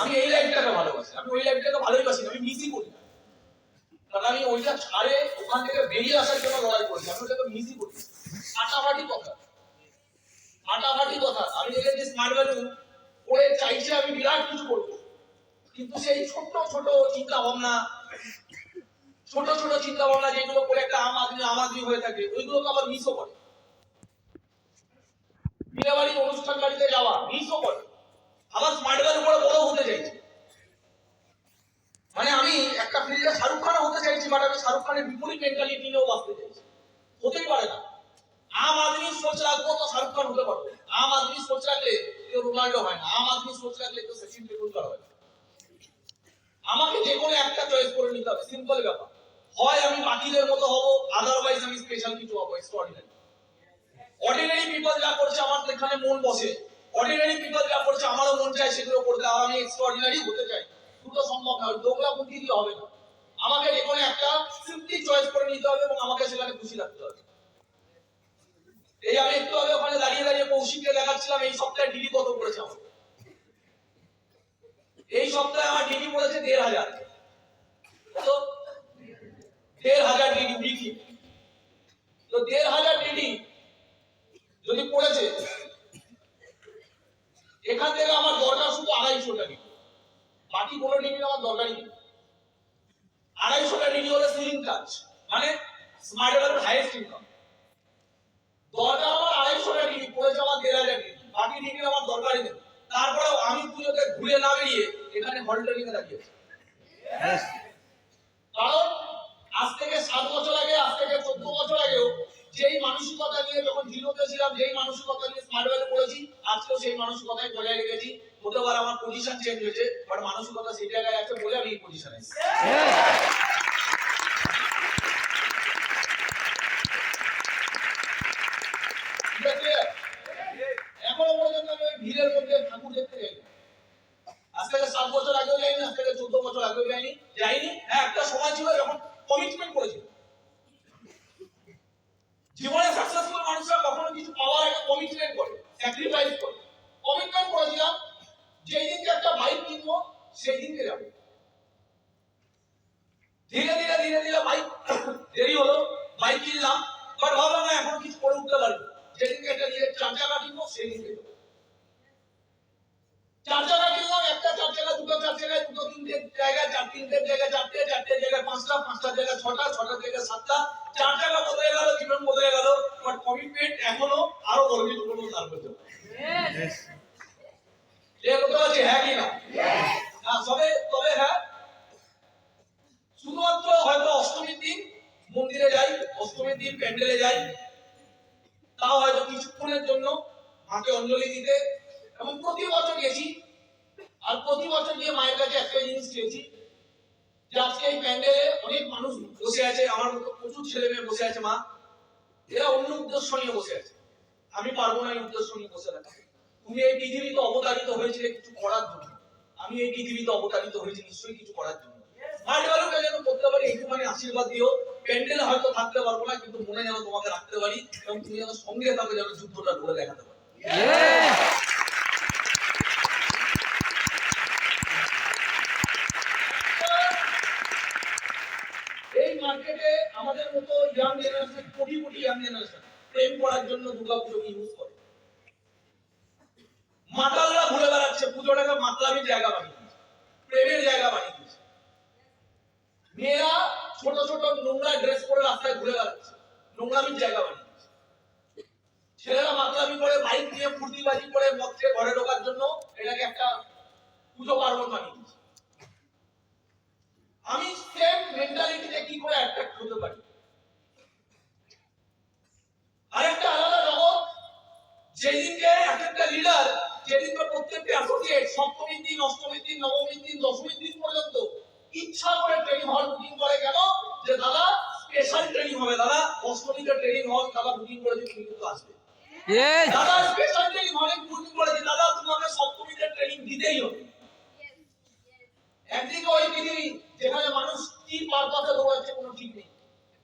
আমি এই লাইফটাকে ভালোবাসি, আমি ওই লাইফটাকে ভালোবাসি না, আমি মিসই করি না। কারণ আমি ওইটা ছাড়ে ওখান থেকে বেরিয়ে আসার জন্য লড়াই করি, আমি ওটাকে মিসই করি। ফাটাফাটি কথা, ফাটাফাটি কথা। আমি দেখেছি স্মার্ট ভ্যালু করে চাইছে আমি বিরাট কিছু করবো, কিন্তু সেই ছোট ছোট চিন্তা ভাবনা, ছোট ছোট চিন্তা ভাবনা যেগুলো করে একটা আম আদমি হয়ে থাকে, ওইগুলোকে আবার মিসও করে। বিয়ে বাড়ির অনুষ্ঠান বাড়িতে যাওয়া মিসও করে, আবার স্মার্ট ভ্যালু করে বড় হতে চাইছে। মানে আমি একটা ফিল্ডে শাহরুখ খান হতে চাইছি, বাট আমি শাহরুখ খানের বিপরীত মেন্টালিটি নিয়েও বাঁচতে চাইছি। হতেই পারে না। আম আদমি সোচ রাখবো তো শাহরুখ খান হতে পারবে, আম আদমি সোচ রাখলে কেউ রোনাল্ডো হয় না, আম আদমি সোচ রাখলে কেউ সচিন টেন্ডুলকার হয় না। আমাকে যে কোনো একটা চয়েস করে নিতে হবে, সিম্পল ব্যাপার। হয় আমি বাকিদের মতো হব, আদারওয়াইজ আমি স্পেশাল কিছু হবো, এক্সট্রাঅর্ডিনারি। অর্ডিনারি পিপল যা করছে আমার এখানে মন বসে, অর্ডিনারি পিপল যা করছে আমারও মন চায় সেগুলো করতে, আর আমি এক্সট্রাঅর্ডিনারি হতে চাই। দুটো সম্ভব নয়, দোগলা বুদ্ধি দিয়ে হবে না। আমাকে যে কোনো একটা সিম্পলি চয়েস করে নিতে হবে এবং আমাকে সেখানে খুশি রাখতে হবে। এই আমি একটু আগে ওখানে দাঁড়িয়ে দাঁড়িয়ে কৌশিককে দেখাচ্ছিলাম এই সপ্তাহে ডিডি কত পড়েছে আমার। এই সপ্তাহে আমার ডিডি পড়েছে ১,৫০০। তো ১,৫০০ ডিডি লিখি, তো ১,৫০০ ডিডি যদি পড়েছে, এখান থেকে আমার দরকার শুধু ২৫০টা ডিডি, বাকি কোনো ডিডি আমার দরকারই নেই। ২৫০টা ডিডি হলে সিলিং টাচ, মানে স্মার্ট ভ্যালুর হাইয়েস্ট ইনকাম। দরকার আমার ২৫০টা ডিডি, পড়েছে আমার ১,৫০০ ডিডি, বাকি ডিডি আমার দরকারই নেই। তারপরেও আমি পুজোতে ঘুরে না বেরিয়ে এখানে হল ট্রেনিং এ দাঁড়িয়েছি। কারণ আজ থেকে ৭ বছর আগে, আজ থেকে ১৪ বছর আগেও যেই মানসিকতা নিয়ে যখন জিরোতে ছিলাম, যেই মানসিকতা নিয়ে স্মার্ট ভ্যালু করেছি, আজকেও সেই মানসিকতায় বজায় রেখেছি। হতে পারে আমার পজিশন চেঞ্জ হয়েছে, বাট মানসিকতা সেই জায়গায় আছে বলে আমি এই পজিশনে আছি। এখনো পর্যন্ত আমি ওই ভিড়ের মধ্যে ঠাকুর দেখতে যাই, আজ থেকে ৭ বছর আগেও যাইনি, আজ থেকে ১৪ বছর আগেও যাইনি। হ্যাঁ, একটা সময় ছিল যখন কমিটমেন্ট করেছিল। জীবনে সাকসেসফুল মানুষরা কখনো কিছু পাওয়ার একটা কমিটমেন্ট করে, স্যাক্রিফাইস করে। কমিটমেন্ট করেছিলাম যেই দিনকে একটা বাইক কিনবো সেই দিনকে যাবো। ধীরে ধীরে ধীরে ধীরে বাইক দেরি হলো, বাইক কিনলাম, বাট ভাবলাম না এখন কিছু করে উঠতে পারবো। যেদিনকে একটা নিজের ৪ চাকা কিনবো সেই দিনকে যাবো। ৪ চাকা কিনলাম, একটা ৪ চাকা, দুটো ৪ চাকা, দুটো ৩টে জায়গায় ৪, ৩টের জায়গায় ৪টে, ৪টের জায়গায় ৫টা, ৫টার জায়গায় ৬টা, ৬টার জায়গায় ৭টা। ৪ চাকা বদলে গেল, জীবন বদলে গেল, বাট কমিটমেন্ট এখনো আরো গর্বিত করবো তারপর। কথা আছে, হ্যাঁ কি না? তবে হ্যাঁ, শুধুমাত্র হয়তো অষ্টমীর দিন মন্দিরে যাই, অষ্টমীর দিন প্যান্ডেলে যাই, তাও হয়তো কিছুক্ষণের জন্য মাকে অঞ্জলি দিতে। এবং প্রতি বছর গেছি, আর প্রতি বছর গিয়ে মায়ের কাছে একটা জিনিস চেয়েছি যে আজকে এই প্যান্ডেলে অনেক মানুষ বসে আছে, আমার মতো প্রচুর ছেলে মেয়ে বসে আছে, মা এরা অন্য উদ্দেশ্য নিয়ে বসে আছে, আমি পারবো না এই উদ্দেশ্য নিয়ে বসে থাকতে। তুমি এই পৃথিবীতে অবতারিত হয়েছিলে কিছু করার জন্য, আমি এই পৃথিবীতে অবতারিত হয়েছি নিশ্চয়ই কিছু করার জন্য। স্মার্ট ভ্যালুটা যেন করতে পারি এইটুখানি আশীর্বাদ দিও। প্যান্ডেলে হয়তো থাকতে পারবো না, কিন্তু মনে যেন তোমাকে রাখতে পারি, এবং তুমি যেন সঙ্গে থাকো, যেন যুদ্ধটা করে দেখাতে পারি। এই মার্কেটে আমাদের মতো young generation, crore crore young generation প্রেম করার জন্য দুর্গাপুজোকে ইউজ করে। মাতালরা ঘুরে বেড়াচ্ছে, পুজোটাকে মাতলামির জায়গা বানিয়ে দিচ্ছে, প্রেমের জায়গা বানিয়ে দিচ্ছে। মেয়েরা ছোট ছোট নোংরা ড্রেস পরে রাস্তায় ঘুরে বেড়াচ্ছে, নোংরামির জায়গা বানিয়ে দিচ্ছে। ছেলেরা মাতলামি করে, বাইক নিয়ে ফুর্তিবাজি করে, মদ খেয়ে ঘরে ঢোকার জন্য এটাকে একটা পুজো পার্বণ বানিয়ে দিচ্ছে। আমি সেম মেন্টালিটিতে কি করে অ্যাট্রাক্ট হতে পারি? আরেকটা আলাদা জগৎ, যেদিনকে একটা লিডার, যেদিনকে প্রত্যেকটা অ্যাসোসিয়েট সপ্তমীর দিন, অষ্টমীর দিন, নবমীর দিন, দশমীর দিন পর্যন্ত ইচ্ছা করে ট্রেনিং হল বুকিং করে। কেন? যে দাদা স্পেশাল ট্রেনিং হবে, দাদা অষ্টমীতে ট্রেনিং হল দাদা বুকিং করেছে, তুমি কিন্তু আসবে। দাদা স্পেশাল ট্রেনিং হলে বুকিং করেছে, দাদা তোমাকে সপ্তমীতে ট্রেনিং দিতেই হবে। একদিকে ওই পৃথিবী যেখানে মানুষ কি পারপাসে দৌড়াচ্ছে কোনো ঠিক নেই,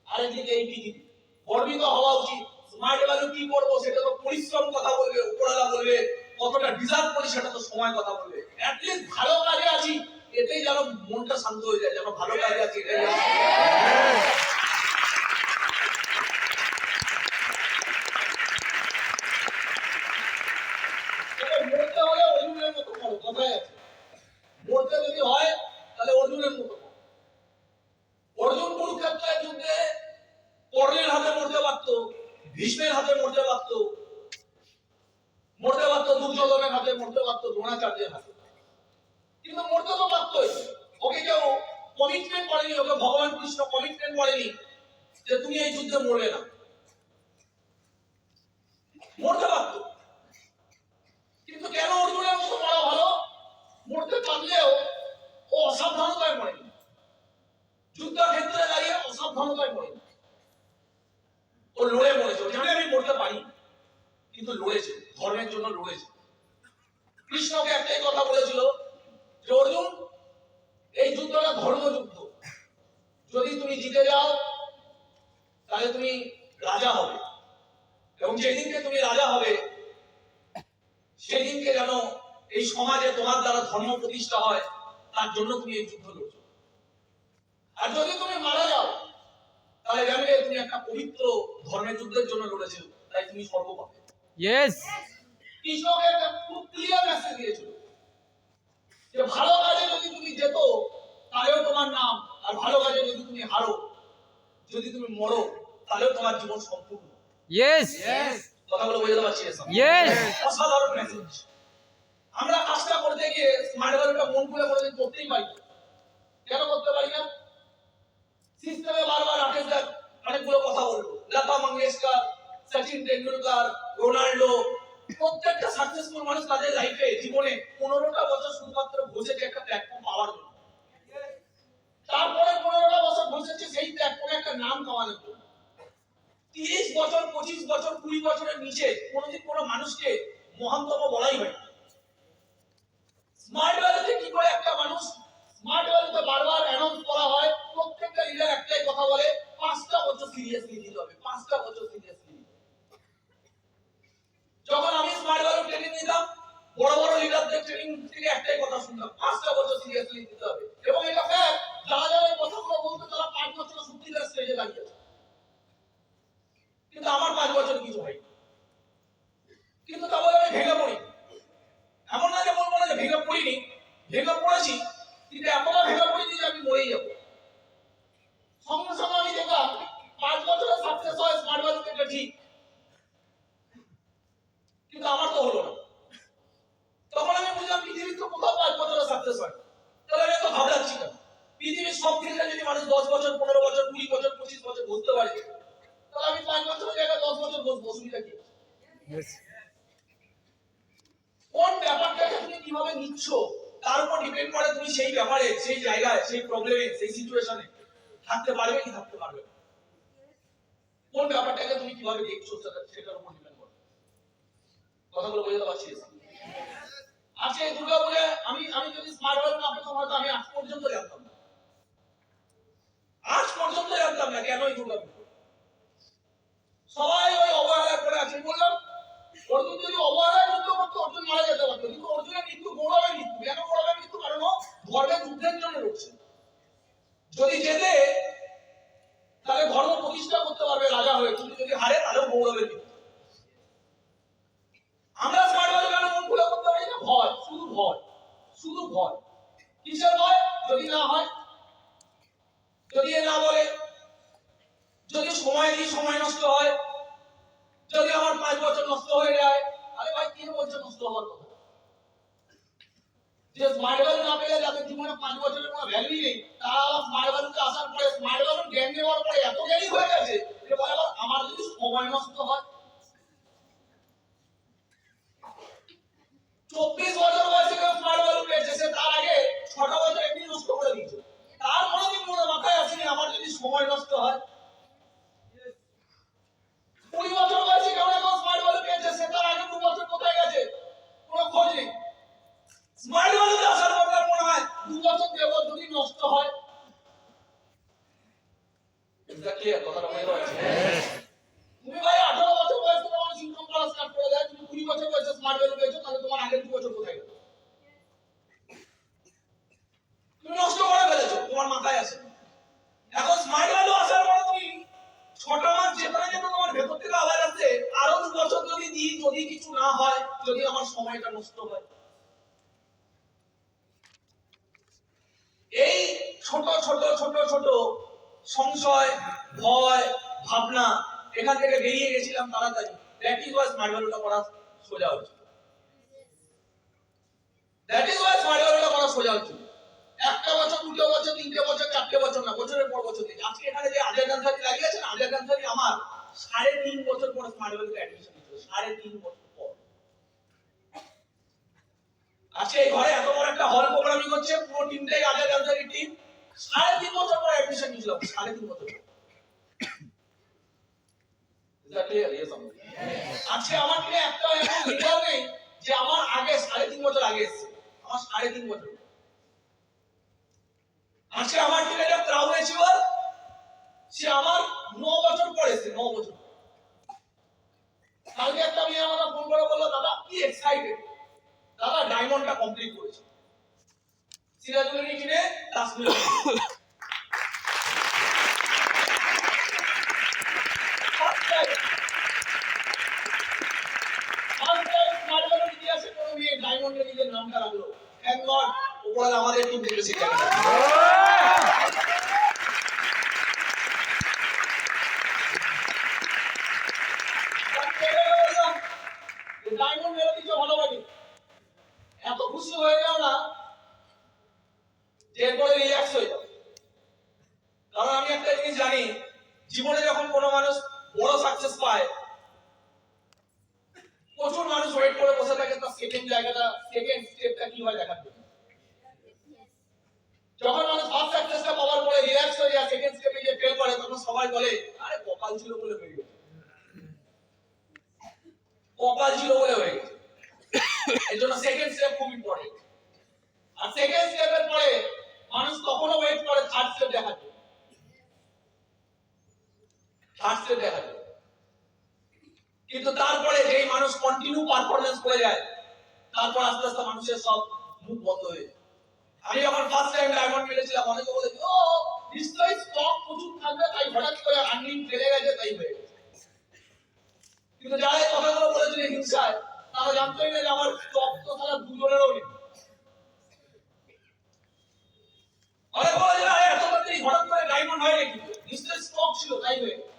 আরেকদিকে এই পৃথিবী। গর্বিত হওয়া উচিত। স্মার্ট ভ্যালু কি করবো সেটা তো পরিশ্রম কথা বলবে, উপরওয়ালা বলবে, কতটা ডিজার্ভ করি সেটা তো সময় কথা বলবে। অ্যাটলিস্ট ভালো কাজে আছি এতেই যেন মনটা শান্ত হয়ে যায়, যেন ভালো কাজে আছি এটাই যেন। মরতে হলে অর্জুনের মতো করো, কথায় আছে। মরতে যদি হয় তাহলে অর্জুনের মতো করো। অর্জুন কুরুক্ষেত্রের যুদ্ধে কর্ণের হাতে মরতে পারত, ভীষ্মের হাতে মরতে পারত, দুর্যোধনের হাতে মরতে পারত, দ্রোণাচার্যের হাতে, কিন্তু মরতে তো পারতই। ওকে কেউ কমিটমেন্ট করেনি, ওকে ভগবান কৃষ্ণ কমিটমেন্ট করেনি যে তুমি এই যুদ্ধে মরবে না। মরতে পারত, কিন্তু কেন অর্জুনের মতো মরা ভালো? মরতে পারলেও ও অসাবধানতায় মরেনি, যুদ্ধক্ষেত্রে দাঁড়িয়ে অসাবধানতায় মরেনি, ও লড়ে মরেছে। জানে আমি মরতে পারি, কিন্তু লড়েছে, ধর্মের জন্য লড়েছে। কৃষ্ণকে একটাই কথা বলেছিল যে অর্জুন, এই যুদ্ধটা ধর্মযুদ্ধ, যদি তুমি জিতে যাও তাহলে তুমি রাজা হবে, এবং যেদিনকে তুমি রাজা হবে সেদিনকে যেন এই সমাজে তোমার দ্বারা ধর্ম প্রতিষ্ঠা হয়, তার জন্য তুমি এই যুদ্ধ লড়ছো। আর যদি তুমি মারা যাও তাহলে জানবে তুমি একটা পবিত্র ধর্মের যুদ্ধের জন্য লড়েছো, তাই তুমি স্বর্গ পাবে। ইয়েস, কৃষ্ণকে একটা খুব ক্লিয়ার মেসেজ দিয়েছিল যে ভালো কাজে যদি তুমি যেত তাহলেও তোমার নাম, আর ভালো কাজে যদি তুমি হারো, যদি তুমি মরো, তাহলেও তোমার জীবন সম্পূর্ণ। ইয়েস, কথাগুলো বুঝতে পারছি? ইয়েস, অসাধারণ মেসেজ। আমরা কাজটা করতে গিয়ে স্মার্ট ওয়ার্কটা মন খুলে কোনোদিন করতেই পারি না। কেন করতে পারি না? সিস্টেমে বারবার আটেন্ডার অনেকগুলো কথা বলবো, লতা মঙ্গেশকর, সচিন টেন্ডুলকার, রোনাল্ডো, প্রত্যেকটা সাকসেসফুল মানুষ তাদের লাইফে জীবনে 15টা বছর শুধুমাত্র বসেছে একটা প্ল্যাটফর্ম পাওয়ার জন্য। তারপরে 15টা বছর বসেছে সেই প্ল্যাটফর্মে একটা নাম কামানোর জন্য। 30 বছর, 25 বছর, 20 বছরের নিচে কোনোদিন কোনো মানুষকে মহানতম বলাই হয় না। স্মার্ট ভ্যালিতে কি করে একটা মানুষ, স্মার্ট ভ্যালিতে বারবার অ্যানাউন্স করা হয়, প্রত্যেকটা লিডার একটাই কথা বলে, 5টা বছর সিরিয়াসলি নিতে হবে, 5টা বছর সিরিয়াসলি। যখন আমি স্মার্ট ভ্যালু ট্রেনিং নিতাম, বড় বড় লিডারদের ট্রেনিং থেকে একটাই কথা শুনতাম, 5টা বছর সিরিয়াসলি নিতে হবে। এবং এটা ফ্যাক্ট, যারা যারা এই কথাগুলো বলতে তারা 5 বছর সত্যিকার স্টেজে দাঁড়িয়েছে, কিন্তু আমার 5 বছর কিছু হয়নি। কিন্তু তা বলে আমি ভেঙে পড়ি, এমন না যে বলবো না যে ভেঙে পড়িনি, ভেঙে পড়েছি, কিন্তু এতটা ভেঙে পড়িনি যে আমি মরেই যাবো। সঙ্গে সঙ্গে আমি দেখলাম 5 বছরের সাকসেস হয় স্মার্ট ভ্যালু, এটা ঠিক, কিন্তু আমার তো হলো না। তখন আমি বুঝলাম পৃথিবীর তো কোথাও 5 বছরের সাকসেস হয়, তাহলে আমি তো ঘাবড়াচ্ছি না। পৃথিবীর সব ক্ষেত্রে যদি মানুষ 10 বছর, 15 বছর, 20 বছর, 25 বছর বসতে পারে, তাহলে আমি 5 বছরের জায়গায় 10 বছর বসবো, অসুবিধা কি? কোন ব্যাপারটাকে তুমি কিভাবে নিচ্ছ তার উপর ডিপেন্ড করে তুমি সেই ব্যাপারে, সেই জায়গায়, সেই প্রবলেমে, সেই সিচুয়েশনে থাকতে পারবে কি থাকতে পারবে না। কোন ব্যাপারটাকে তুমি কিভাবে দেখছো সেটার উপর ডিপেন্ড করে। কথাগুলো বুঝতে পারছি? আজকে এই দুর্গাপূজা আমি যদি স্মার্ট ভ্যালু না পেতাম হয়তো আমি আজ পর্যন্ত জানতাম না, কেন এই দুর্গাপূজা। সবাই ওই অবহেলা করে আছে। বললাম অর্জুন যদি অবহেলায় যুদ্ধ করতো অর্জুন মারা যেতে পারতো, কিন্তু অর্জুনের মৃত্যু গৌরবের মৃত্যু। কেন গৌরবের মৃত্যু? কারণ ধর্মের যুদ্ধের জন্য লড়ছে। যদি জেতে তাহলে ধর্ম প্রতিষ্ঠা করতে পারবে রাজা হয়ে, কিন্তু যদি হারে তাহলেও গৌরবের মৃত্যু। আমরা স্মার্ট ভ্যালু কেন মন খুলে করতে পারি না? ভয়, শুধু ভয়, শুধু ভয়। কিসের ভয়? যদি না হয়, যদি এ না বলে, যদি সময় দিই সময় নষ্ট হয়, যদি আমার 5 বছর নষ্ট হয়ে যায়। আরে ভাই কে বলছে নষ্ট হওয়ার কথা? যে স্মার্ট ভ্যালু না পেলে যাদের জীবনে 5 বছরের কোনো ভ্যালুই নেই, তারা স্মার্ট ভ্যালুতে আসার পরে, স্মার্ট ভ্যালু জ্ঞান নেওয়ার পরে এত জ্ঞানী হয়ে গেছে যে বলে আমার যদি সময় নষ্ট হয়। 24 বছর বয়সে কেউ স্মার্ট ভ্যালু পেয়েছে, সে তার আগে 6টা বছর এমনি নষ্ট করে দিয়েছে, তার কোনোদিন মনে মাথায় আসেনি আমার যদি সময় নষ্ট হয়। 20 বছর বয়সে কেউ এখন স্মার্ট ভ্যালু পেয়েছে, সে তার আগে 2 বছর কোথায় গেছে কোনো খোঁজ নেই। স্মার্ট ভ্যালুতে আসার পর তার মনে হয় 2 বছর দেব, যদি নষ্ট হয়। এটা ক্লিয়ার? কথাটা বুঝতে পারছি? তুমি ভাই 18 বছর বয়সে তোমার ইনকাম করা স্টার্ট করে দেয়, তুমি 20 বছর বয়সে স্মার্ট ভ্যালু পেয়েছো, তাহলে তোমার সময়টা নষ্ট হয়। এই ছোট ছোট ছোট ছোট সংশয়, ভয়, ভাবনা এখান থেকে বেরিয়ে গেছিলাম তাড়াতাড়ি। দ্যাট ইজ ওয়াই স্মার্ট ভ্যালুটা করা সোজা হচ্ছে। দ্যাট ইজ ওয়াই স্মার্ট ভ্যালুটা করা সোজা হচ্ছে। একটা বছর, দুটো বছর, তিনটে বছর, চারটে বছর না, বছরের পর বছর দিন। আজকে এখানে যে আজাদ আনসারি লাগিয়েছে না, আজাদ আনসারি আমার 3.5 বছর পরে স্মার্ট ভ্যালুতে অ্যাডমিশন নিয়েছিল। 3.5 বছর পর। আজকে এই ঘরে এত বড় একটা হল প্রোগ্রামিং হচ্ছে, পুরো টিমটাই আজাদ আনসারি টিম। 3.5 বছর পরে অ্যাডমিশন নিয়েছিল। 3.5 বছর। আজকে আমার কিনে একটা এমন লিডার নেই যে আমার আগে 3.5 বছর আগে এসেছে। আমার 3.5 বছর। আজকে আমার কিনে একটা ক্রাউড অ্যাচিভার, সে আমার 9 বছর পরে এসেছে। 9 বছর। কালকে একটা মেয়ে আমাকে ফোন করে বললো, দাদা কি এক্সাইটেড, দাদা ডায়মন্ডটা কমপ্লিট করেছে। সিরাজুলের কিনে 10 মিনিট। ডায়মন্ডের নিজের নামটা রাখলো। থ্যাংক গড, উপরে আমাদের টিম থেকে শিখে গেল। ডায়মন্ড মেরে দিচ্ছে ভালো বাড়ি। এত খুশি হয়ে গেল না যে এরপরে রিল্যাক্স হয়ে যাবে। কারণ আমি একটা জিনিস জানি, জীবনে যখন কোনো মানুষ বড় সাকসেস পায়, প্রচুর মানুষ ওয়েট করে বসে থাকে তার সেকেন্ড জায়গাটা, সেকেন্ড স্টেপটা কি হয় দেখার জন্য। যখন মানুষ ফার্স্ট সাকসেসটা পাওয়ার পরে রিল্যাক্স হয়ে যায়, সেকেন্ড স্টেপে গিয়ে ফেল করে, তখন সবাই বলে আরে কপাল ছিল বলে হয়ে গেছে, কপাল ছিল বলে হয়ে গেছে। এর জন্য সেকেন্ড স্টেপ খুব ইম্পর্টেন্ট। আর সেকেন্ড স্টেপের পরে মানুষ কখনো ওয়েট করে থার্ড স্টেপ দেখার জন্য। থার্ড স্টেপ দেখার জন্য। কিন্তু তারপরে যেই মানুষ কন্টিনিউ পারফরম্যান্স করে যায়, তারপর আস্তে আস্তে মানুষের সব মুখ বন্ধ হয়ে যায়। আমি যখন ফার্স্ট টাইম ডায়মন্ড মেরেছিলাম, অনেকে বলেছে ও নিশ্চয়ই স্টক প্রচুর থাকবে, তাই হঠাৎ করে আর্নিং ফেলে গেছে, তাই হয়ে গেছে। কিন্তু যারা এই কথাগুলো বলেছিল হিংসায়, তারা জানতোই না যে আমার স্টক তো তারা দুজনেরও নেই। অনেক বলে যে এত তাড়াতাড়ি হঠাৎ করে ডায়মন্ড হয়ে গেছে, নিশ্চয়ই স্টক ছিল, তাই হয়ে গেছে।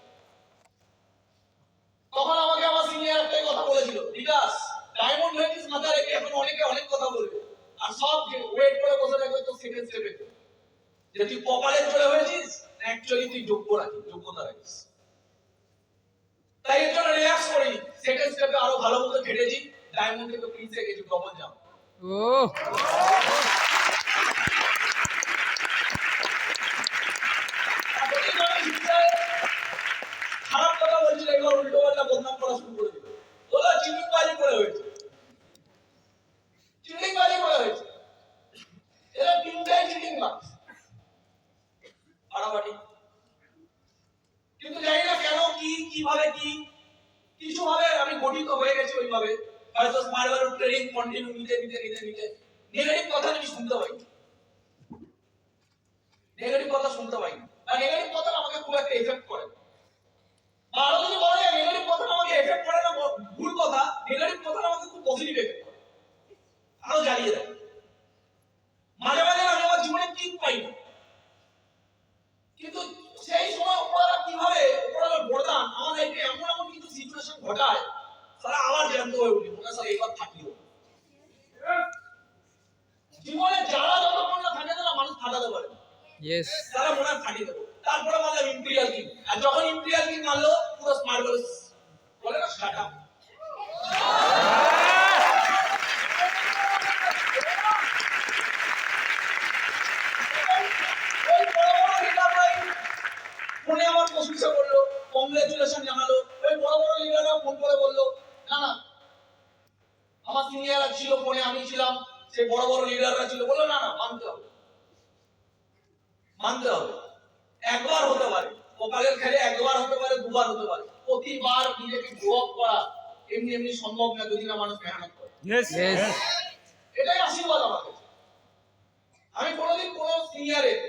তখন আমাকে আমার সিনিয়র একটাই কথা বলেছিল, বিকাশ ডায়মন্ড হয়েছিস মাথা রেখে, এখন অনেকে অনেক কথা বলবে, আর সব ওয়েট করে বসে থাকবে তো সেকেন্ড স্টেপে যে তুই কপালের জোরে হয়েছিস, অ্যাকচুয়ালি তুই যোগ্যতা রাখিস। তাই এর জন্য রিল্যাক্স করি, সেকেন্ড স্টেপে আরো ভালো মতো খেটেছি, ডায়মন্ড থেকে প্রিন্সে গেছি, ডবল জাম্প। খারাপ কথা বলছিল, এবার উল্টো পাল্টা বদনাম করা শুরু করে দিল। বলো চিটিং বাজি করে হয়েছে, চিটিং বাজি করে হয়েছে। এরা তিনটাই চিটিং বাজ, ফাটাফাটি। কিন্তু জানি না কেন, কিভাবে কিছু ভাবে আমি গঠিত হয়ে গেছি ওইভাবে। হয়তো স্মার্ট ভ্যালু ট্রেনিং কন্টিনিউ নিতে নেগেটিভ কথা আমি শুনতে পাই, নেগেটিভ কথা শুনতে পাই না। আর নেগেটিভ কথা আমাকে খুব একটা এফেক্ট করে। আরো যদি বলা যায় নেগেটিভ কথা আমাকে এফেক্ট করে না, ভুল কথা। নেগেটিভ কথা আমাকে খুব পজিটিভ এফেক্ট করে, আরো জ্বালিয়ে দেয়। মাঝে মাঝে আমি আমার জীবনে কিক পাই না, কিন্তু সেই সময় ওপরওয়ালা কিভাবে, ওপরওয়ালার বরদান আমার লাইফে এমন এমন কিছু সিচুয়েশন ঘটায়, তারা আবার জ্যান্ত হয়ে উঠি, মনে হয় এবার থাকিও। জীবনে যারা যতক্ষণ না থাকে না মানুষ ফাটাতে পারে, তারা মনে হয় ফাটিয়ে দেবো। তারপরে মারলাম ইম্পিরিয়াল কিং, আর যখন ইম্পিরিয়াল কিং মারলো পুরো স্মার্ট ভ্যালু বলে না শাট আপ। ফোনে আমার প্রশংসা করলো, কংগ্রেচুলেশন জানালো। ওই বড় বড় লিডাররা ফোন করে বললো না না, আমার সিনিয়ররা ছিল ফোনে, আমি ছিলাম, সেই বড় বড় লিডাররা ছিল, বললো না না মানতে হবে, মানতে হবে। একবার হতে পারে, কপালের খেলে একবার হতে পারে, দুবার হতে পারে। প্রতিবার নিজেকে গ্রো আপ করা এমনি এমনি সম্ভব না যদি না মানুষ মেহনত করে। এটাই আশীর্বাদ আমার কাছে। আমি কোনোদিন কোনো সিনিয়রের,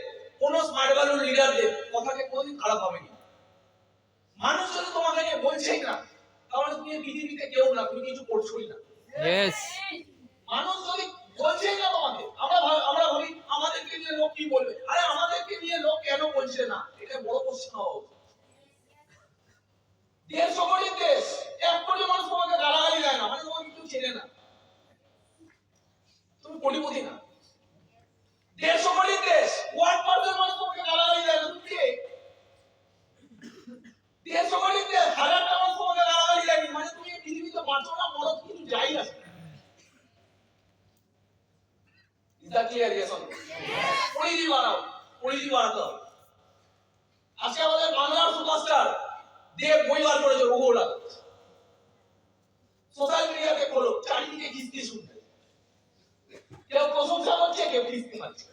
কোনো স্মার্ট ভ্যালুর লিডারদের কথাকে কোনোদিন খারাপ ভাবেনি। মানুষ যদি তোমাকে নিয়ে বলছেই না, তাহলে তুমি পৃথিবীতে কেউ না, তুমি কিছু করছোই না। Yes. মানুষ যদি বলছে না তোমাকে, আমরা ভাবি আমাদেরকে নিয়ে লোক কি বলবে। আরে আমাদেরকে নিয়ে লোক কেন বলছে না, এটা বড় প্রশ্ন হওয়া উচিত। 150 কোটির দেশ, 1 কোটি মানুষ তোমাকে গালাগালি দেয় না, মানে তোমাকে কিছু চেনে না, তুমি কোটিপতি না। 150 কোটির দেশ, 1% মানুষ তোমাকে গালাগালি দেয় না, তুমি কে? 150 কোটির দেশ, হাজারটা মানুষ তোমাকে গালাগালি দেয়নি, মানে তুমি এই পৃথিবীতে বাঁচো না মরো কিছু যাই আসে। Is that clear? Yes or no? পরিধি বাড়াও, পরিধি বাড়াতে হবে। আজকে আমাদের বাংলার সুপারস্টার দেব বই বার করেছে রঘুরা, সোশ্যাল মিডিয়াতে খোলো, চারিদিকে কিস্তি শুনবে, কেউ প্রশংসা করছে, কেউ কিস্তি মারছে।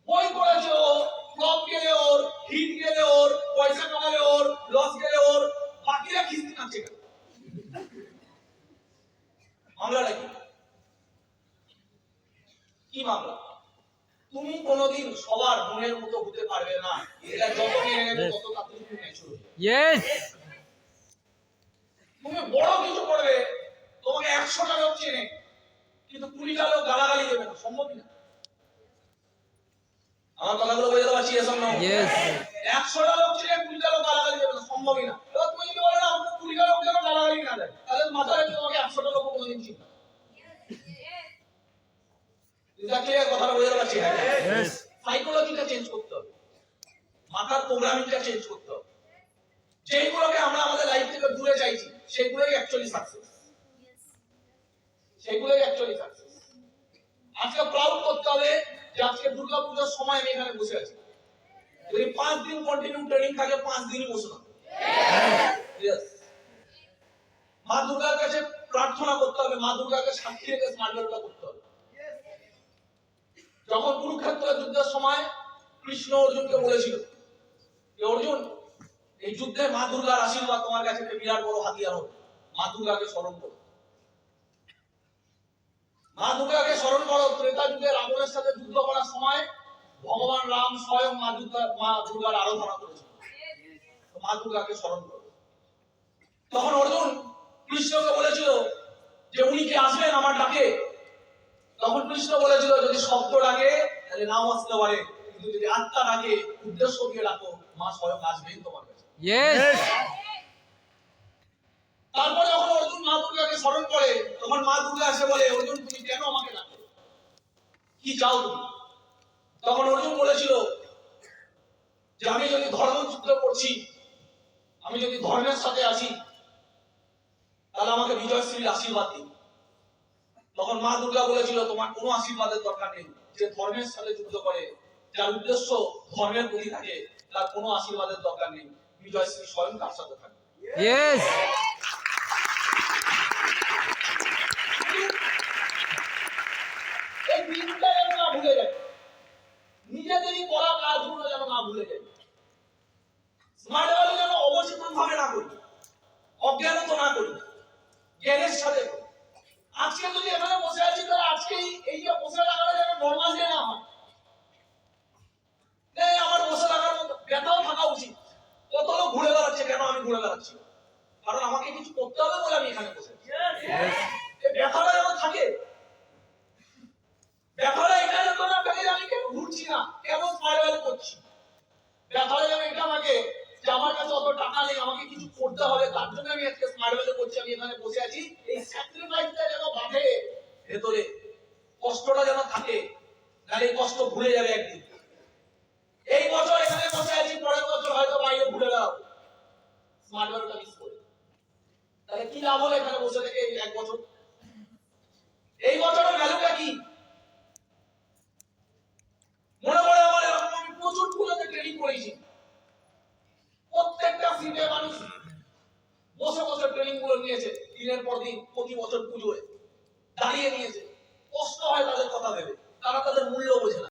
বই করেছে ওর, ফ্লপ গেলে ওর, হিট গেলে ওর, পয়সা কামালে ওর, লস গেলে ওর, বাকিরা কিস্তি মারছে কেন? মামলাটা কি? কি মামলা? তুমি কোনোদিন সবার মনের মতো হতে পারবে না, এটা যত নিয়ে নেবে তত তাড়াতাড়ি তুমি ম্যাচুর হয়ে যাবে। Yes. তুমি বড় কিছু করবে, তোমাকে 100টা লোক চেনে কিন্তু 20টা লোক গালাগালি দেবে না, সম্ভবই না। আমার কথাগুলো বুঝতে পারছি? এসব না। Yes. 100টা লোক চেনে 20টা লোক গালাগালি দেবে না, সম্ভবই না। এবার তুমি যদি বলো না আমাকে 20টা লোক যেন গালাগালি না দেয়, তাহলে মাথায় রেখে তোমাকে 100টা লোক কোনোদিন চিনবে না। এটা ক্লিয়ার? কথাটা বুঝতে পারছি? Yes. সাইকোলজিটা চেঞ্জ করতে হবে, মাথার প্রোগ্রামিংটা চেঞ্জ করতে হবে। যেগুলোকে আমরা আমাদের লাইফ থেকে দূরে চাইছি সেগুলোই অ্যাকচুয়ালি সাকসেস, সেগুলোই অ্যাকচুয়ালি সাকসেস। আজকে প্রাউড করতে হবে যে আজকে দুর্গাপূজার সময় আমি এখানে বসে আছি। যদি 5 দিন কন্টিনিউ ট্রেনিং থাকে 5 দিনই বসে থাকবো। Yes. মা দুর্গার কাছে প্রার্থনা করতে হবে, মা দুর্গাকে সাক্ষী রেখে স্মার্ট ওয়ার্কটা করতে হবে। যখন কুরুক্ষেত্র যুদ্ধের সময় কৃষ্ণ অর্জুনকে বলেছিল যে অর্জুন, এই যুদ্ধে মা দুর্গার আশীর্বাদ তোমার কাছে একটা বিরাট বড় হাতিয়ার হবে, মা দুর্গাকে স্মরণ করো, মা দুর্গাকে স্মরণ করো। ত্রেতা যুগে রাবণের সাথে যুদ্ধ করার সময় ভগবান রাম স্বয়ং মা দুর্গার আরাধনা করেছিল, মা দুর্গাকে স্মরণ করো। তখন অর্জুন কৃষ্ণকে বলেছিল যে উনি কি আসবেন আমার ডাকে? তখন কৃষ্ণ বলেছিল যদি শব্দ ডাকে তাহলে নাও আসতে পারে, কিন্তু যদি আত্মা ডাকে, উদ্দেশ্য দিয়ে ডাকো, মা স্বয়ং আসবেন তোমার কাছে। Yes. তারপরে যখন অর্জুন মা দুর্গাকে স্মরণ করে তখন মা দুর্গা এসে বলে অর্জুন তুমি কেন আমাকে ডাকো, কি চাও তুমি? তখন অর্জুন বলেছিল যে আমি যদি ধর্ম যুদ্ধ করছি, আমি যদি ধর্মের সাথে আছি, তাহলে আমাকে বিজয়শ্রীর আশীর্বাদ দিন। তখন মা দুর্গা বলেছিল তোমার কোনো আশীর্বাদের দরকার নেই, যে ধর্মের সাথে যুদ্ধ করে, যার উদ্দেশ্য ধর্মের প্রতি থাকে, তার কোনো আশীর্বাদের দরকার নেই, বিজয়শ্রী স্বয়ং তার সাথে থাকে। Yes. এই দিনটা যেন না ভুলে যায়, নিজেদেরই করা কাজগুলো যেন না ভুলে যায়, স্মার্ট ওয়ার্ক যেন অবচেতন ভাবে না করি, অজ্ঞানত না করি, জ্ঞানের সাথে করি। আজকে যদি এখানে বসে আছি তাহলে আজকে এই যে বসে থাকাটা যেন নর্মাল ডে না হয়, আমার বসে থাকার মতো ব্যথাও থাকা উচিত। কত লোক ঘুরে বেড়াচ্ছে, কেন আমি ঘুরে বেড়াচ্ছি? কারণ আমাকে কিছু করতে হবে বলে আমি এখানে বসে আছি। এই ব্যথাটা যেন থাকে, ব্যথাটা এটা যেন না থাকে যে আমি কেন ঘুরছি না, কেন স্মার্ট ওয়ার্ক করছি। ব্যথাটা যেন এটা থাকে যে আমার কাছে অত টাকা নেই, আমাকে কিছু করতে হবে, তার জন্য আমি আজকে স্মার্ট ওয়ার্ক করছি, আমি এখানে বসে আছি। এই স্যাক্রিফাইসটা যেন বাঁধে ভেতরে, কষ্টটা যেন থাকে, নাহলে এই কষ্ট ভুলে যাবে একদিন। এই বছর এখানে বসে আছি, পরের বছর হয়তো বাইরে ঘুরে বেড়াবো স্মার্ট ওয়ার্কটা মিস করে, তাহলে কি লাভ হলো এখানে বসে থেকে এক বছর? এই বছরের ভ্যালুটা কি? মনে পড়ে আমার এরকম আমি প্রচুর পুজোতে ট্রেনিং করেছি, প্রত্যেকটা সিটে মানুষ বসে বসে ট্রেনিং গুলো নিয়েছে, দিনের পর দিন প্রতি বছর পুজোয় দাঁড়িয়ে নিয়েছে। কষ্ট হয় তাদের কথা ভেবে, তারা তাদের মূল্য বোঝে না।